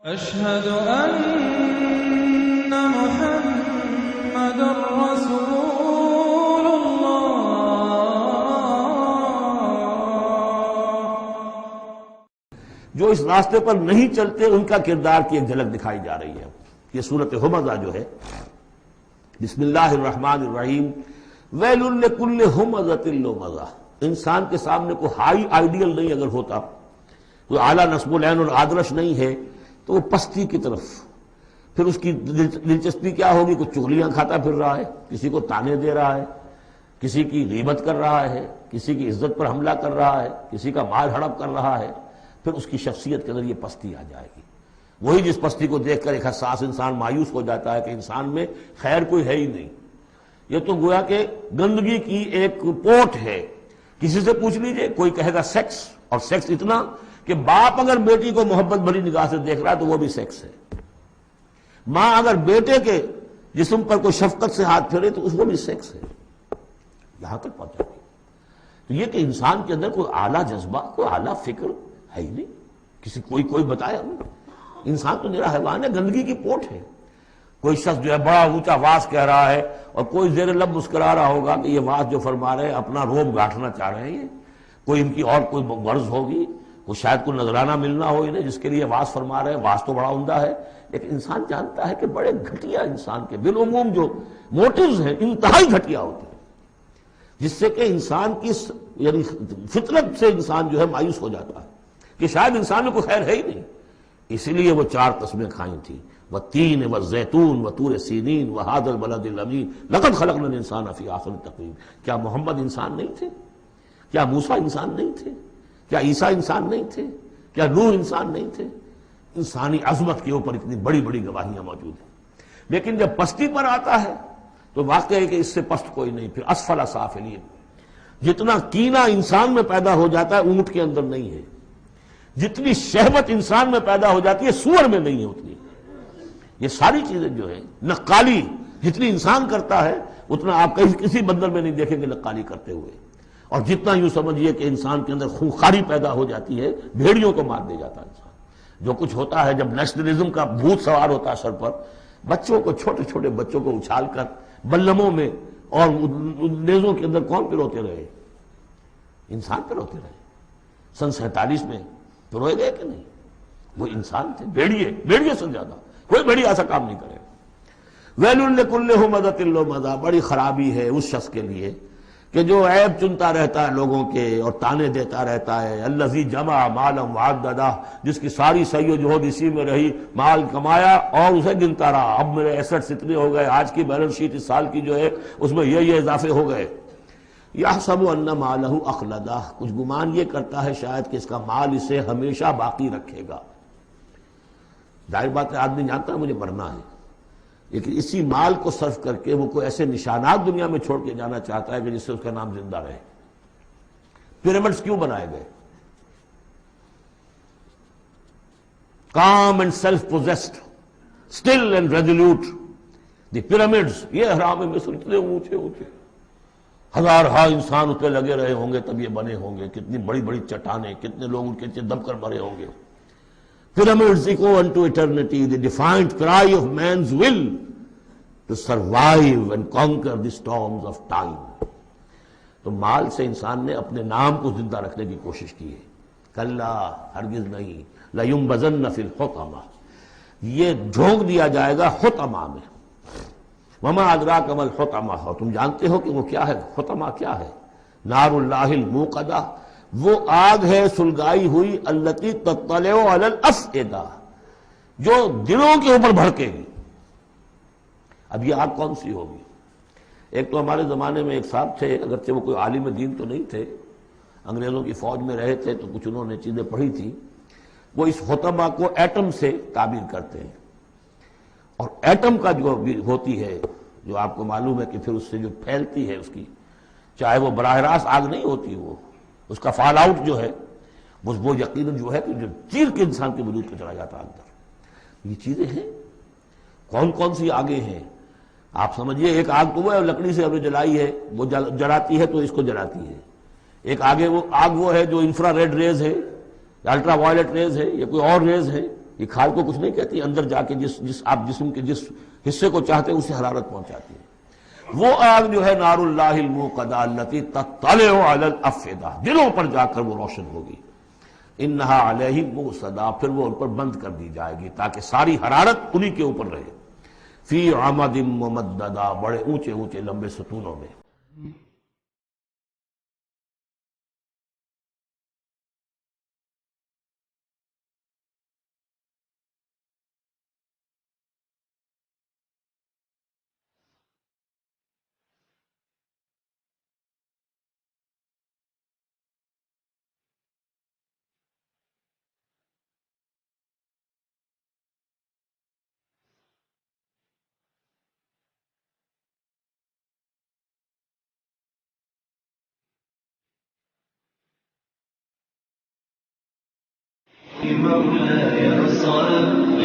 أشهد أن محمد رسول الله۔ جو اس راستے پر نہیں چلتے ان کا کردار کی ایک جھلک دکھائی جا رہی ہے۔ یہ سورۃ ہمزہ جو ہے، بسم اللہ الرحمن الرحیم، ویل لکل ہمزۃ لمزہ، انسان کے سامنے کوئی ہائی آئیڈیل نہیں اگر ہوتا، کوئی اعلیٰ نصب العین اور آدرش نہیں ہے تو وہ پستی کی طرف، پھر اس کی دلچسپی کیا ہوگی؟ کچھ چغلیاں کھاتا پھر رہا ہے، کسی کو تانے دے رہا ہے، کسی کی غیبت کر رہا ہے، کسی کی عزت پر حملہ کر رہا ہے، کسی کا مال ہڑپ کر رہا ہے، پھر اس کی شخصیت کے اندر یہ پستی آ جائے گی۔ وہی جس پستی کو دیکھ کر ایک حساس انسان مایوس ہو جاتا ہے کہ انسان میں خیر کوئی ہے ہی نہیں، یہ تو گویا کہ گندگی کی ایک پوٹ ہے۔ کسی سے پوچھ لیجئے، کوئی کہے گا سیکس، اور سیکس اتنا کہ باپ اگر بیٹی کو محبت بھری نگاہ سے دیکھ رہا ہے تو وہ بھی سیکس ہے، ماں اگر بیٹے کے جسم پر کوئی شفقت سے ہاتھ پھیرے تو اس کو بھی سیکس ہے، یہاں تک پہنچا گئی۔ تو یہ کہ انسان کے اندر کوئی اعلیٰ جذبہ، کوئی اعلیٰ فکر ہے ہی نہیں، کسی کوئی بتایا ہمیں؟ انسان تو میرا حیوان ہے، گندگی کی پوٹ ہے۔ کوئی شخص جو ہے بڑا اونچا واز کہہ رہا ہے اور کوئی زیر لب مسکرا رہا ہوگا کہ یہ واز جو فرما رہے ہیں اپنا روب گاٹھنا چاہ رہے ہیں، یہ کوئی ان کی اور کوئی غرض ہوگی، وہ شاید کوئی نذرانہ ملنا ہو انہیں جس کے لیے واز فرما رہے ہیں۔ واز تو بڑا عمدہ ہے، لیکن انسان جانتا ہے کہ بڑے گھٹیا انسان کے بالعموم جو موٹیوز ہیں انتہائی گھٹیا ہوتے ہیں، جس سے کہ انسان کی یعنی فطرت سے انسان جو ہے مایوس ہو جاتا ہے کہ شاید انسان میں کوئی خیر ہے ہی نہیں۔ اسی لیے وہ 4 قسمیں کھائیں تھیں، والتین والزیتون وطور سینین وہذا البلد الامین لقد خلقنا الانسان فی احسن تقویم۔ کیا محمد انسان نہیں تھے؟ کیا موسیٰ انسان نہیں تھے؟ کیا عیسیٰ انسان نہیں تھے؟ کیا نوح انسان نہیں تھے؟ انسانی عظمت کے اوپر اتنی بڑی بڑی گواہیاں موجود ہیں، لیکن جب پستی پر آتا ہے تو واقع ہے کہ اس سے پست کوئی نہیں۔ پھر اسفل سافلین، جتنا کینہ انسان میں پیدا ہو جاتا ہے اونٹ کے اندر نہیں ہے، جتنی شہوت انسان میں پیدا ہو جاتی ہے سور میں نہیں ہے اتنی۔ یہ ساری چیزیں جو ہیں، نقالی جتنی انسان کرتا ہے اتنا آپ کسی بندر میں نہیں دیکھیں گے نقالی کرتے ہوئے، اور جتنا یوں سمجھیے کہ انسان کے اندر خونخواری پیدا ہو جاتی ہے، بھیڑیوں کو مار دے جاتا ہے انسان۔ جو کچھ ہوتا ہے جب نیشنلزم کا بھوت سوار ہوتا ہے سر پر، بچوں کو، چھوٹے چھوٹے بچوں کو اچھال کر بلموں میں اور نیزوں کے اندر کون پروتے رہے؟ انسان پروتے رہے۔ سن 47 میں پروئے گئے کہ نہیں؟ وہ انسان تھے، بھیڑیے سے زیادہ کوئی بھیڑیا ایسا کام نہیں کرے۔ ویل لکل ہمزۃ لمزہ، بڑی خرابی ہے اس شخص کے لیے کہ جو عیب چنتا رہتا ہے لوگوں کے اور تانے دیتا رہتا ہے۔ الذی جمع مالا وعددہ، جس کی ساری سعی و جہد اسی میں رہی، مال کمایا اور اسے گنتا رہا، اب میرے ایسٹس اتنے ہو گئے، آج کی بیلنس شیٹ اس سال کی جو ہے اس میں یہ اضافے ہو گئے۔ یحسب ان مالہ اخلدہ، کچھ گمان یہ کرتا ہے شاید کہ اس کا مال اسے ہمیشہ باقی رکھے گا۔ ظاہر بات ہے آدمی جانتا ہے مجھے مرنا ہے، لیکن اسی مال کو صرف کر کے وہ کوئی ایسے نشانات دنیا میں چھوڑ کے جانا چاہتا ہے کہ جس سے اس کا نام زندہ رہے۔ پیرامڈز کیوں بنائے گئے؟ Calm and self possessed, still and resolute, the pyramids, یہ اہرام مصر اتنے اونچے اونچے، ہزارہا انسان اس پہ لگے رہے ہوں گے تب یہ بنے ہوں گے، کتنی بڑی بڑی چٹانیں، کتنے لوگ ان کے نیچے دب کر مرے ہوں گے۔ Pyramids echo unto eternity, the defiant cry of man's will to survive and conquer the storms of time۔ تو مال سے انسان نے اپنے نام کو زندہ رکھنے کی کوشش کی ہے۔ کلا، ہرگز نہیں، لَيُنبَذَنَّ فِي الْحُطَمَةِ، یہ جھونک دیا جائے گا حطمہ میں۔ وَمَا أَدْرَاكَ مَا الْحُطَمَةُ، اور تم جانتے ہو کہ وہ کیا ہے؟ حطمہ کیا ہے؟ نار اللہ الموقدہ، وہ آگ ہے سلگائی ہوئی، التی تطلع علی الافئدہ، جو دلوں کے اوپر بھڑکے گی۔ اب یہ آگ کون سی ہوگی؟ ایک تو ہمارے زمانے میں ایک صاحب تھے، اگرچہ وہ کوئی عالم دین تو نہیں تھے، انگریزوں کی فوج میں رہے تھے تو کچھ انہوں نے چیزیں پڑھی تھی، وہ اس حطمہ کو ایٹم سے تعبیر کرتے ہیں، اور ایٹم کا جو ہوتی ہے، جو آپ کو معلوم ہے کہ پھر اس سے جو پھیلتی ہے اس کی، چاہے وہ براہ راست آگ نہیں ہوتی، وہ اس کا فال آؤٹ جو ہے وہ یقیناً جو ہے کہ جو چیر کے انسان کے وجود کو چلا جاتا ہے اندر۔ یہ چیزیں ہیں، کون کون سی آگیں ہیں آپ سمجھیے۔ ایک آگ تو وہ ہے لکڑی سے ہم نے جلائی ہے، وہ جلاتی ہے تو اس کو جلاتی ہے۔ ایک آگ وہ ہے جو انفرا ریڈ ریز ہے، الٹرا وائلٹ ریز ہے، یا کوئی اور ریز ہے، یہ کھال کو کچھ نہیں کہتی، اندر جا کے جس آپ جسم کے جس حصے کو چاہتے ہیں اسے حرارت پہنچاتی ہے۔ وہ آگ جو ہے نار اللہ الموقدہ التی تطلع علی الافئدہ، دلوں پر جا کر وہ روشن ہوگی۔ انہا علیہم موصدہ، پھر وہ ان پر بند کر دی جائے گی تاکہ ساری حرارت انہی کے اوپر رہے۔ فی عمد ممددہ، بڑے اونچے اونچے لمبے ستونوں میں۔ مولاي صل